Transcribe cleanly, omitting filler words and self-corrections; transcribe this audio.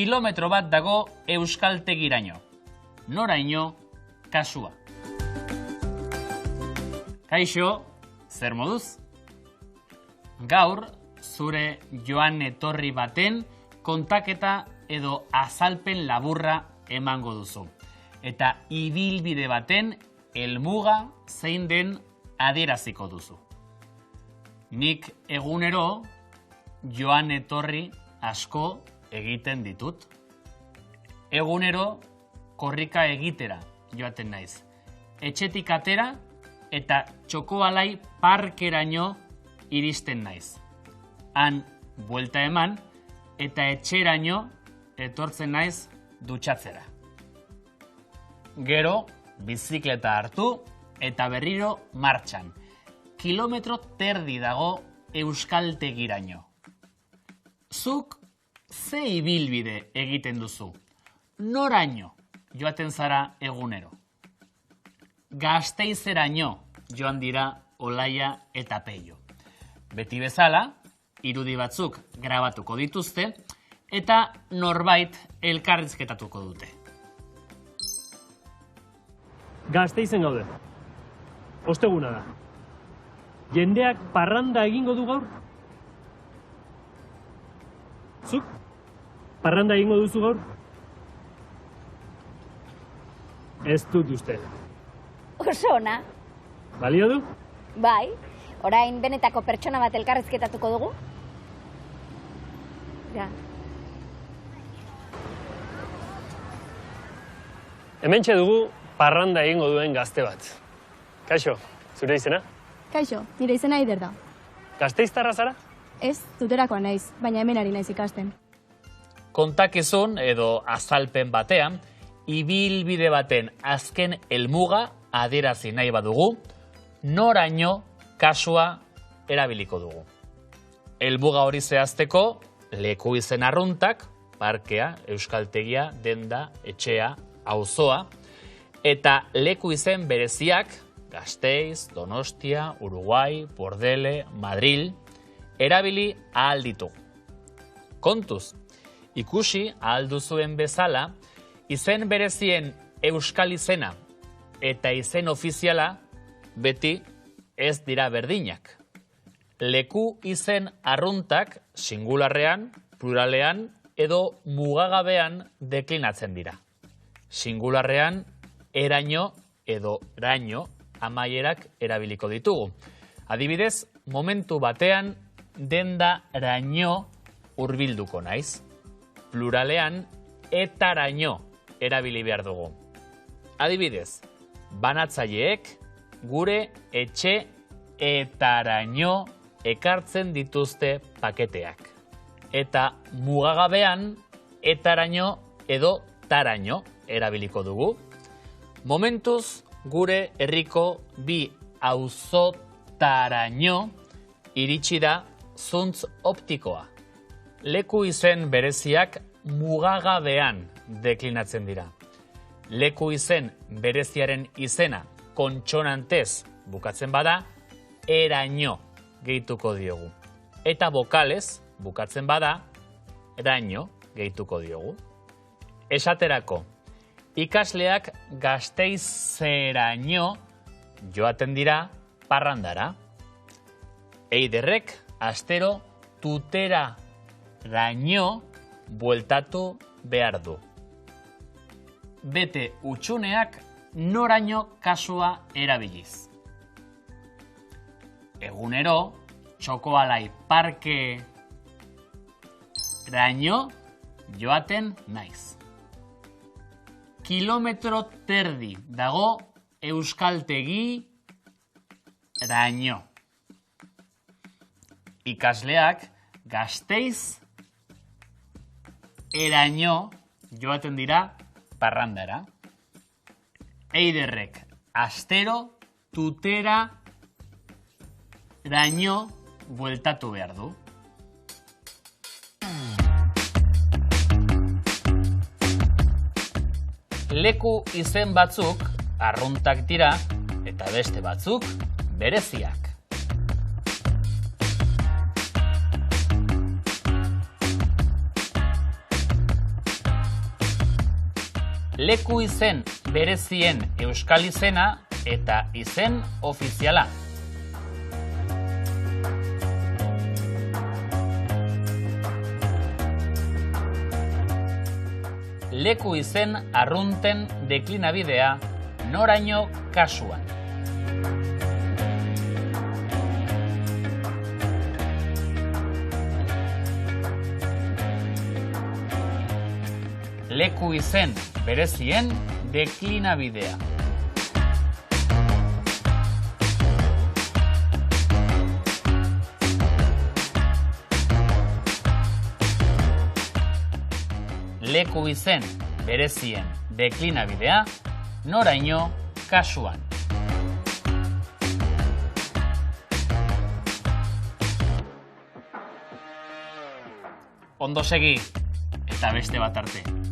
kilometro bat dago euskaltegiraino. Noraino kasua. Kaixo, zer moduz? Gaur, zure joan etorri baten kontaketa edo azalpen laburra emango duzu. Eta ibilbide baten helmuga zein den adieraziko duzu. Nik egunero joan etorri asko egiten ditut. Egunero korrika egitera joaten naiz. Etxetik atera eta Txokoalai parkeraino iristen naiz. Han buelta eman eta etxeraino etortzen naiz dutxatzera. Gero, bizikleta hartu eta berriro martxan. Kilometro terdi dago euskaltegiraino. Zuk ze ibilbide egiten duzu? Noraino joaten zara egunero? Gasteizeraino joan dira Olaia eta Peio. Beti bezala, irudi batzuk grabatuko dituzte eta norbait elkarrizketatuko dute. Gasteizen gaude. Osteguna da. Jendeak parranda egingo du gaur? Zuk? Parranda egingo duzu gaur? Ez dut uste. Oso ona. Balio du? Bai, orain benetako pertsona bat elkarrizketatuko dugu. Ja. Hementxe dugu parranda egingo duen gazte bat. Kaixo, zure izena? Kaixo, nire izena Aider da. Gasteiztarra zara? Ez, tuterakoa naiz, baina hemen ari naiz ikasten. Kontakizun edo azalpen batean, ibilbide baten azken helmuga adierazi nahi badugu, noraino kasua erabiliko dugu. Helmuga hori zehazteko, leku izen arruntak, parkea, euskaltegia, denda, etxea, auzoa, eta leku izen bereziak, Gasteiz, Donostia, Uruguai, Bordele, Madril, erabili ahal ditugu. Kontuz, ikusi ahal duzuen bezala, izen berezien euskal izena eta izen ofiziala beti ez dira berdinak. Leku izen arruntak singularrean, pluralean edo mugagabean deklinatzen dira. Singularrean eraino edo raino amaierak erabiliko ditugu. Adibidez, momentu batean denda raino hurbilduko naiz. Pluralean etaraino erabili behar dugu. Adibidez, banatzaileek gure etxe etaraino ekartzen dituzte paketeak. Eta mugagabean etaraino edo taraino erabiliko dugu. Momentuz, gure herriko bi auzotaraino iritsi da zuntz optikoa. Leku izen bereziak mugagabean deklinatzen dira. Leku izen bereziaren izena kontsonantez bukatzen bada, eraino gehituko diogu. Eta bokalez bukatzen bada, eraino gehituko diogu. Esaterako, ikasleak Gasteizeraino joaten dira parrandara. Eiderrek astero Tuteraraino bueltatu behar du. Bete utxuneak noraino kasua erabiliz. Egunero, Txokoalai parkeraino joaten naiz. Kilometro terdi dago euskaltegiraino. Ikasleak Gasteiz eraino joaten dira parrandara. Eiderrek astero Tuteraraino bueltatu behar du. Leku izen batzuk arruntak dira eta beste batzuk bereziak. leku izen berezien euskal izena eta izen ofiziala. Leku izen arrunten deklinabidea noraino kasuan. Leku izen berezien deklinabidea. Leku izen berezien deklinabidea noraino kasuan. Ondo segi eta beste bat arte.